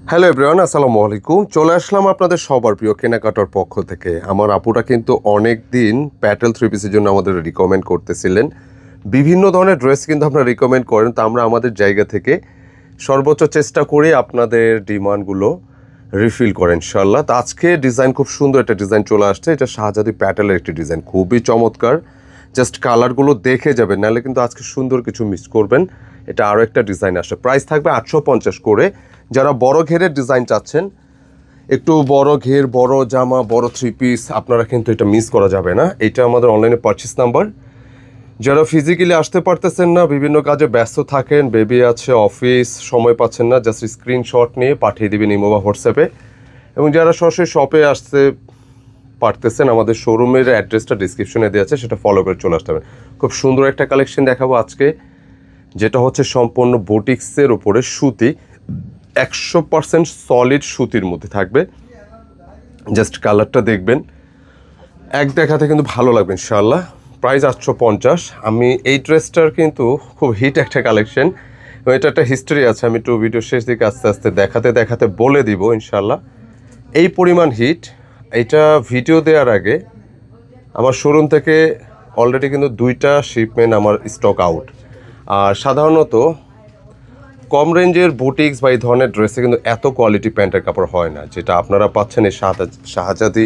Hello everyone, আসসালামু আলাইকুম। চলে আসলাম আপনাদের সবার প্রিয় কেনাকাটার পক্ষ থেকে। আমার আপুরা কিন্তু অনেক দিন প্যাটেল থ্রি পিসের জন্য আমাদের রিকমেন্ড করতেছিলেন। বিভিন্ন ধরনের ড্রেস কিন্তু আপনারা রিকমেন্ড করেন, তো আমরা আমাদের জায়গা থেকে সর্বোচ্চ চেষ্টা করি আপনাদের ডিমান্ডগুলো রিফিল করেন ইনশাল্লাহ। তো আজকে ডিজাইন খুব সুন্দর একটা ডিজাইন চলে আসছে। এটা শাহজাদি প্যাটেলের একটি ডিজাইন, খুবই চমৎকার। জাস্ট কালারগুলো দেখে যাবেন, নাহলে কিন্তু আজকে সুন্দর কিছু মিস করবেন। এটা আরও একটা ডিজাইন আসে, প্রাইস থাকবে 850 করে। যারা বড় ঘেরের ডিজাইন চাচ্ছেন, একটু বড় ঘের, বড় জামা, বড় থ্রি পিস, আপনারা কিন্তু এটা মিস করা যাবে না। এটা আমাদের অনলাইনে পারচেস নাম্বার। যারা ফিজিক্যালি আসতে পারতেছেন না, বিভিন্ন কাজে ব্যস্ত থাকেন, বেবি আছে, অফিস, সময় পাচ্ছেন না, জাস্ট স্ক্রিনশট নিয়ে পাঠিয়ে দেবেন ইমো বা হোয়াটসঅ্যাপে। এবং যারা সরাসরি শপে আসতে পারতেছেন, আমাদের শোরুমের অ্যাড্রেসটা ডিসক্রিপশনে দেওয়া আছে, সেটা ফলো করে চলে আসতে হবে। খুব সুন্দর একটা কালেকশন দেখাবো আজকে, যেটা হচ্ছে সম্পূর্ণ বুটিক্সের উপরে সুতি, 100% সলিড সুতির মধ্যে থাকবে। জাস্ট কালারটা দেখবেন, এক দেখাতে কিন্তু ভালো লাগবে ইনশাআল্লাহ। প্রাইস 850। আমি এই ড্রেসটার কিন্তু খুব হিট একটা কালেকশন, এবং এটা একটা হিস্ট্রি আছে। আমি একটু ভিডিও শেষ দিকে আস্তে আস্তে দেখাতে দেখাতে বলে দিব ইনশাআল্লাহ। এই পরিমাণ হিট, এটা ভিডিও দেওয়ার আগে আমার শোরুম থেকে অলরেডি কিন্তু 2টা শিপমেন্ট আমার স্টক আউট। আর সাধারণত কম রেঞ্জের বুটিক্স বা এই ধরনের ড্রেসে কিন্তু এত কোয়ালিটি প্যান্টের কাপড় হয় না, যেটা আপনারা পাচ্ছেন এই শাহজাদি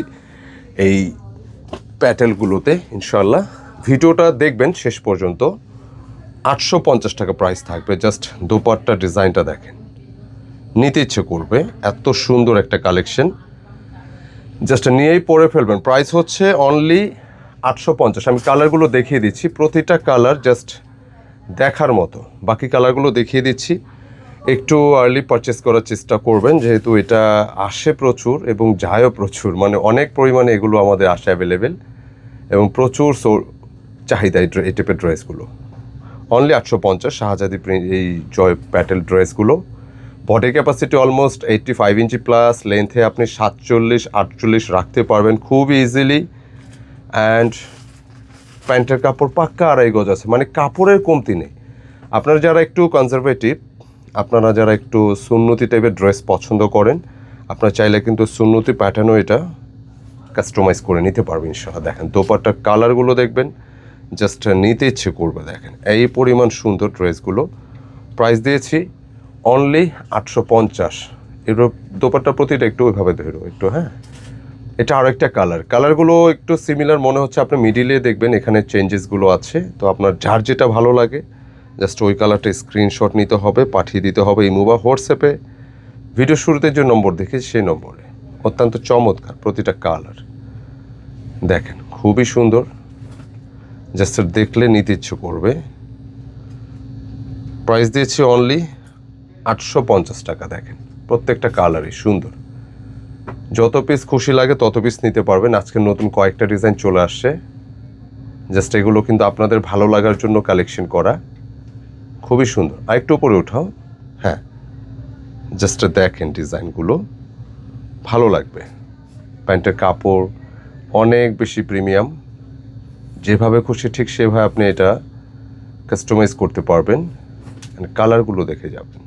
এই প্যাটেলগুলোতে ইনশাল্লাহ। ভিডিওটা দেখবেন শেষ পর্যন্ত। 850 টাকা প্রাইস থাকবে। জাস্ট দোপাট্টা ডিজাইনটা দেখেন, নিতে ইচ্ছে করবে, এত সুন্দর একটা কালেকশন। জাস্ট নিয়েই পরে ফেলবেন। প্রাইস হচ্ছে অনলি 850। আমি কালারগুলো দেখিয়ে দিচ্ছি, প্রতিটা কালার জাস্ট দেখার মতো। বাকি কালারগুলো দেখিয়ে দিচ্ছি। একটু আর্লি পারচেস করার চেষ্টা করবেন, যেহেতু এটা আসে প্রচুর এবং যায়ও প্রচুর, মানে অনেক পরিমাণে এগুলো আমাদের আসে অ্যাভেলেবেল, এবং প্রচুর চাহিদা এই টাইপের ড্রেসগুলো। অনলি 850 শাহজাদি এই জয় প্যাটেল ড্রেসগুলো। Body capacity almost 85 inch plus, লেন্থে আপনি 47-48 রাখতে পারবেন খুব ইজিলি। অ্যান্ড প্যান্টের কাপড় পাক্কা 2.5 গজ আছে, মানে কাপড়ের কমতি নেই। আপনারা যারা একটু কনজারভেটিভ, আপনারা যারা একটু সুন্নতি টাইপের ড্রেস পছন্দ করেন, আপনারা চাইলে কিন্তু সুন্নতি প্যাটার্নও এটা কাস্টমাইজ করে নিতে পারবেন ইনশাআল্লাহ। দেখেন দোপাট্টার কালারগুলো দেখবেন, জাস্ট নিতে ইচ্ছে করবে। দেখেন এই পরিমাণ সুন্দর ড্রেসগুলো। প্রাইস দিয়েছি অনলি 850। এগুলো দোপাট্টা প্রতিটা একটু ওইভাবে ধরো একটু, হ্যাঁ। এটা আরও একটা কালারগুলো একটু সিমিলার মনে হচ্ছে, আপনি মিডিলে দেখবেন এখানে চেঞ্জেসগুলো আছে। তো আপনার যার যেটা ভালো লাগে জাস্ট ওই কালারটা স্ক্রিনশট নিতে হবে, পাঠিয়ে দিতে হবে ইমো বা হোয়াটসঅ্যাপে। ভিডিও শুরুতে যে নম্বর দেখেছি সেই নম্বরে। অত্যন্ত চমৎকার প্রতিটা কালার, দেখেন খুবই সুন্দর, জাস্ট দেখলে নিতে ইচ্ছে করবে। প্রাইস দিয়েছি অনলি 850 টাকা। দেখেন প্রত্যেকটা কালারই সুন্দর, যত পিস খুশি লাগে তত পিস নিতে পারবেন। আজকে নতুন কয়েকটা ডিজাইন চলে আসছে, জাস্ট এগুলো কিন্তু আপনাদের ভালো লাগার জন্য কালেকশন করা। খুবই সুন্দর। আরেকটু উপরে উঠাও, হ্যাঁ, জাস্ট দেখেন ডিজাইনগুলো, ভালো লাগবে। প্যান্টের কাপড় অনেক বেশি প্রিমিয়াম, যেভাবে খুশি ঠিক সেভাবে আপনি এটা কাস্টমাইজ করতে পারবেন। কালারগুলো দেখে যাবেন,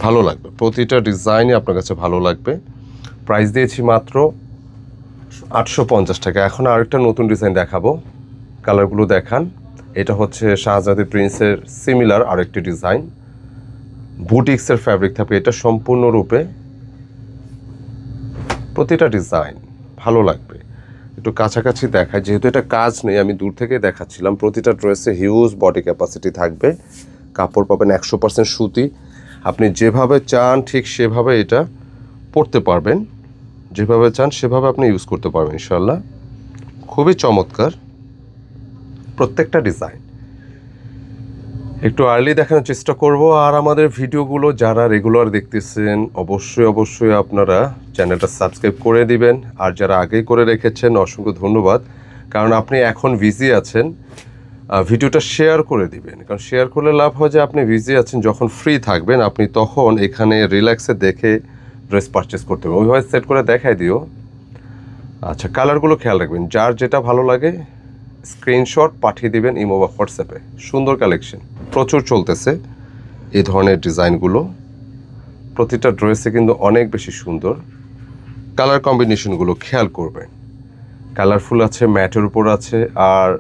ভালো লাগবে। প্রতিটা ডিজাইনই আপনার কাছে ভালো লাগবে। প্রাইস দিয়েছি মাত্র 850 টাকা। এখন আরেকটা নতুন ডিজাইন দেখাবো, কালারগুলো দেখান। এটা হচ্ছে শাহজাদি প্রিন্সের সিমিলার আরেকটি ডিজাইন, বুটিক্সের ফ্যাব্রিক থাকবে এটা সম্পূর্ণরূপে। প্রতিটা ডিজাইন ভালো লাগবে। একটু কাছাকাছি দেখায়, যেহেতু এটা কাজ নেই আমি দূর থেকে দেখাচ্ছিলাম। প্রতিটা ড্রেসে হিউজ বডি ক্যাপাসিটি থাকবে, কাপড় পাবেন 100% সুতি। আপনি যেভাবে চান ঠিক সেভাবে এটা পরতে পারবেন, যেভাবে চান সেভাবে আপনি ইউজ করতে পারবেন ইনশাল্লাহ। খুবই চমৎকার প্রত্যেকটা ডিজাইন। একটু আর্লি দেখানোর চেষ্টা করব। আর আমাদের ভিডিওগুলো যারা রেগুলার দেখতেছেন অবশ্যই আপনারা চ্যানেলটা সাবস্ক্রাইব করে দিবেন। আর যারা আগেই করে রেখেছেন অসংখ্য ধন্যবাদ, কারণ আপনি এখন বিজি আছেন। ভিডিওটা শেয়ার করে দিবেন, কারণ শেয়ার করলে লাভ হয় যে আপনি বিজি আছেন, যখন ফ্রি থাকবেন আপনি তখন এখানে রিল্যাক্সে দেখে ড্রেস পারচেস করতে হবে। ওইভাবে সেট করে দেখাই দিও। আচ্ছা, কালারগুলো খেয়াল রাখবেন, যার যেটা ভালো লাগে স্ক্রিনশট পাঠিয়ে দিবেন ইমো বা হোয়াটসঅ্যাপে। সুন্দর কালেকশন প্রচুর চলতেছে এই ধরনের ডিজাইনগুলো। প্রতিটা ড্রেসে কিন্তু অনেক বেশি সুন্দর। কালার কম্বিনেশনগুলো খেয়াল করবেন, কালারফুল আছে, ম্যাটের উপর আছে। আর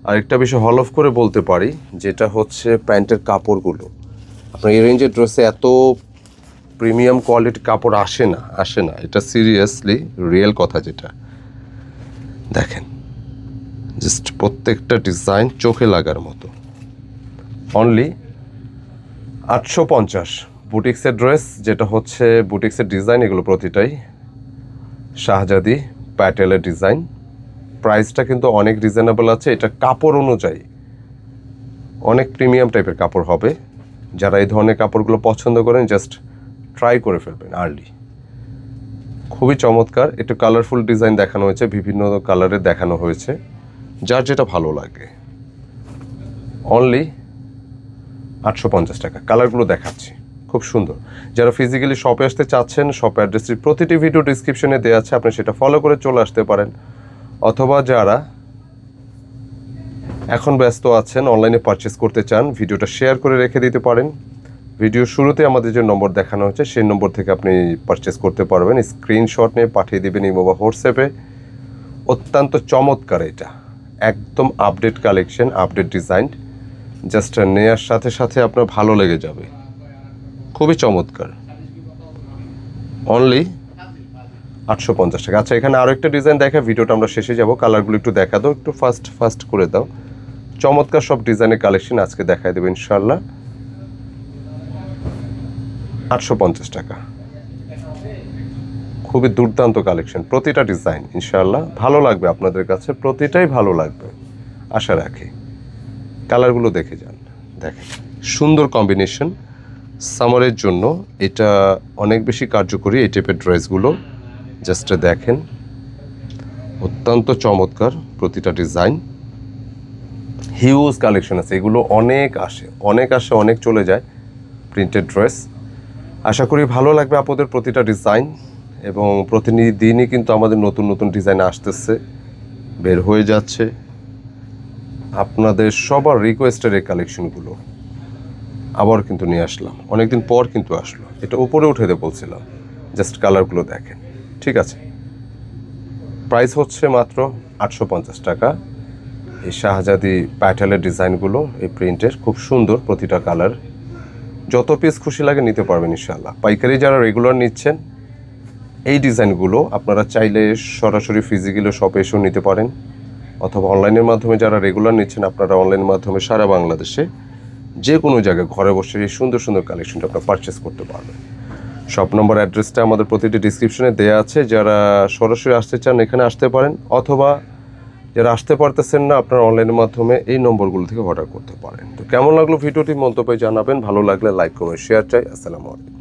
আরেকটা বিষয় হল অফ করে বলতে পারি, যেটা হচ্ছে প্যান্টের কাপড়গুলো। আপনার এই রেঞ্জের ড্রেসে এত প্রিমিয়াম কোয়ালিটির কাপড় আসে না। এটা সিরিয়াসলি রিয়েল কথা। যেটা দেখেন, জাস্ট প্রত্যেকটা ডিজাইন চোখে লাগার মতো। অনলি 850 বুটিক্সের ড্রেস, যেটা হচ্ছে বুটিক্সের ডিজাইন, এগুলো প্রতিটাই শাহজাদি প্যাটেলের ডিজাইন। প্রাইসটা কিন্তু অনেক রিজনেবল আছে। এটা কাপড় অনুযায়ী অনেক প্রিমিয়াম টাইপের কাপড় হবে। যারা এই ধরনের কাপড়গুলো পছন্দ করেন জাস্ট ট্রাই করে ফেলবেন আর্লি। খুবই চমৎকার। একটু কালারফুল ডিজাইন দেখানো হয়েছে, বিভিন্ন কালারের দেখানো হয়েছে, যার যেটা ভালো লাগে। অনলি 850 টাকা। কালারগুলো দেখাচ্ছি, খুব সুন্দর। যারা ফিজিক্যালি শপে আসতে চাচ্ছেন, শপ অ্যাড্রেসটি প্রতিটি ভিডিও ডিসক্রিপশনে দেওয়া আছে, আপনি সেটা ফলো করে চলে আসতে পারেন। অথবা যারা এখন ব্যস্ত আছেন, অনলাইনে পারচেস করতে চান, ভিডিওটা শেয়ার করে রেখে দিতে পারেন। ভিডিওর শুরুতে আমাদের যে নম্বর দেখানো হচ্ছে সেই নম্বর থেকে আপনি পারচেস করতে পারবেন। স্ক্রিনশট নিয়ে পাঠিয়ে দেবেন ইমো বা হোয়াটসঅ্যাপে। অত্যন্ত চমৎকার, এটা একদম update collection, update design. Just নেওয়ার সাথে সাথে আপনার ভালো লেগে যাবে। খুবই চমৎকার। অনলি 850 টাকা। আচ্ছা, এখানে আরও একটা ডিজাইন দেখা, ভিডিওটা আমরা শেষে যাব। কালারগুলো একটু দেখা দাও, একটু ফাস্ট করে দাও। চমৎকার সব ডিজাইনের কালেকশন আজকে দেখাই দেবো ইনশাল্লাহ। 850 টাকা। খুবই দুর্দান্ত কালেকশন, প্রতিটা ডিজাইন ইনশাল্লাহ ভালো লাগবে আপনাদের কাছে, প্রতিটাই ভালো লাগবে আশা রাখি। কালারগুলো দেখে যান, দেখেন সুন্দর কম্বিনেশন। সামারের জন্য এটা অনেক বেশি কার্যকরী, এই টাইপের ড্রেসগুলো। জাস্ট দেখেন, অত্যন্ত চমৎকার প্রতিটা ডিজাইন। হিউজ কালেকশন আছে, এগুলো অনেক আসে, অনেক চলে যায় প্রিন্টেড ড্রেস। আশা করি ভালো লাগবে আপনাদের প্রতিটা ডিজাইন। এবং প্রতিদিনই কিন্তু আমাদের নতুন নতুন ডিজাইন আসতেছে, বের হয়ে যাচ্ছে। আপনাদের সবার রিকোয়েস্টের এই কালেকশনগুলো আবার কিন্তু নিয়ে আসলাম, অনেকদিন পর কিন্তু আসলো। এটা উপরে উঠে দিয়ে বলছিলাম, জাস্ট কালারগুলো দেখেন। ঠিক আছে, প্রাইস হচ্ছে মাত্র 850 টাকা। এই শাহজাদি প্যাটেলের ডিজাইনগুলো, এই প্রিন্টের, খুব সুন্দর প্রতিটা কালার। যত পিস খুশি লাগে নিতে পারবেন ইনশাআল্লাহ। পাইকারি যারা রেগুলার নিচ্ছেন, এই ডিজাইনগুলো আপনারা চাইলে সরাসরি ফিজিক্যালি শপে এসেও নিতে পারেন। অথবা অনলাইনের মাধ্যমে যারা রেগুলার নিচ্ছেন, আপনারা অনলাইনের মাধ্যমে সারা বাংলাদেশে যে কোনো জায়গায় ঘরে বসে এই সুন্দর সুন্দর কালেকশনটা আপনারা পারচেস করতে পারবেন। শপ নম্বর, অ্যাড্রেসটা আমাদের প্রতিটি ডিসক্রিপশনে দেওয়া আছে। যারা সরাসরি আসতে চান এখানে আসতে পারেন, অথবা যারা আসতে পারতেছেন না, আপনারা অনলাইনের মাধ্যমে এই নম্বরগুলো থেকে অর্ডার করতে পারেন। তো কেমন লাগলো ভিডিওটি মন্তব্যে জানাবেন। ভালো লাগলে লাইক, কমেন্ট, শেয়ার চাই। আসসালামু আলাইকুম।